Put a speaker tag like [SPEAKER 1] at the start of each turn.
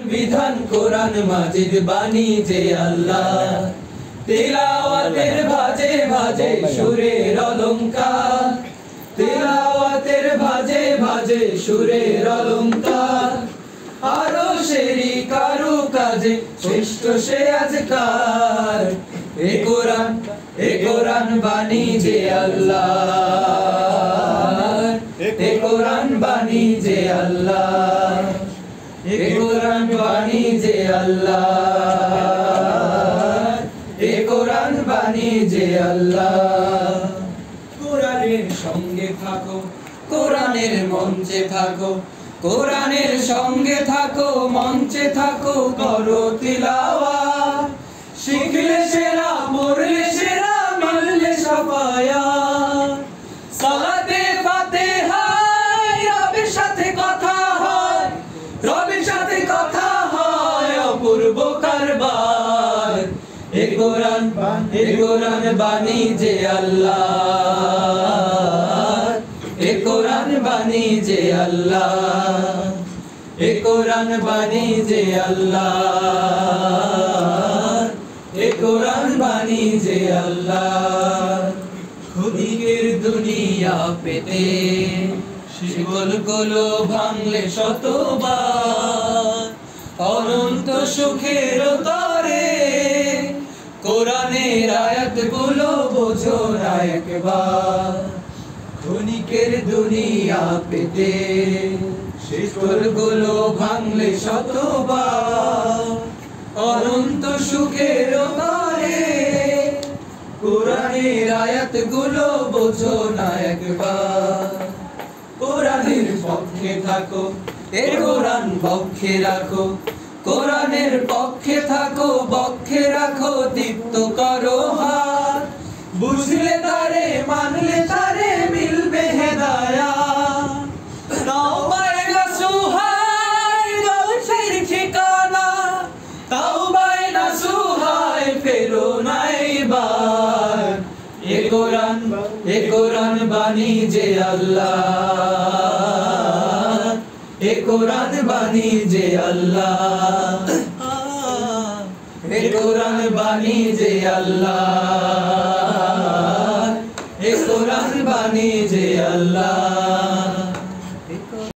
[SPEAKER 1] বিধান কোরআন মাজিদ বাণী যে আল্লাহ তিলাওয়াতের ভাজে ভাজে সুরের অলংকার তিলাওয়াতের ভাজে ভাজে সুরের অলংকার আরো সেরি কারু কাজে শ্রেষ্ঠ সে আজকার এ কোরআন বাণী যে আল্লাহ এ কোরআন বাণী যে আল্লাহ এ কোরআন বাণী যে আল্লাহ এ কোরআন বাণী যে আল্লাহ কোরআনের সঙ্গে থাকো কোরআনের মঞ্চে থাকো কোরআনের সঙ্গে থাকো মঞ্চে থাকো করো তিলাওয়াত শিখলে সেরা পড়লে সেরা মিললে সাফায়াত সালাতে ফাতিহায় রবের সাথে কথা হয় রবের সাথে কথা হয় অপূর্ব কারবার এ কোরআন বাণী যে আল্লাহ এ কোরআন বাণী যে আল্লাহ এ কোরআন বাণী যে আল্লাহ এ কোরআন বাণী যে আল্লাহ খুদিকের দুনিয়া পেতে শিকলগুলো ভাঙলে শতবার অনন্ত সুখের তরে কোরআনের আয়াতগুলো বোঝো না একবার ক্ষণিকের দুনিয়া পেতে শিকলগুলো ভাঙলে শতবার অনন্ত সুখের তরে কোরআনের আয়াতগুলো বোঝো না একবার কোরআনের পক্ষে থাকো এ কোরআন পক্ষে রাখো কোরআনের পক্ষে থাকো পক্ষে রাখো দীপ্ত করো হাত বুঝলে তারে মানলে তারে মিলবে হেদায়াত তাওবায়ে নাসুহায় রবের ঠিকানা তাওবায়ে নাসুহায় ফেরো না এবার এ কোরআন বাণী যে আল্লাহ এ কোরআন বাণী যে আল্লাহ এ কোরআন বাণী যে আল্লাহ এ কোরআন বাণী যে আল্লাহ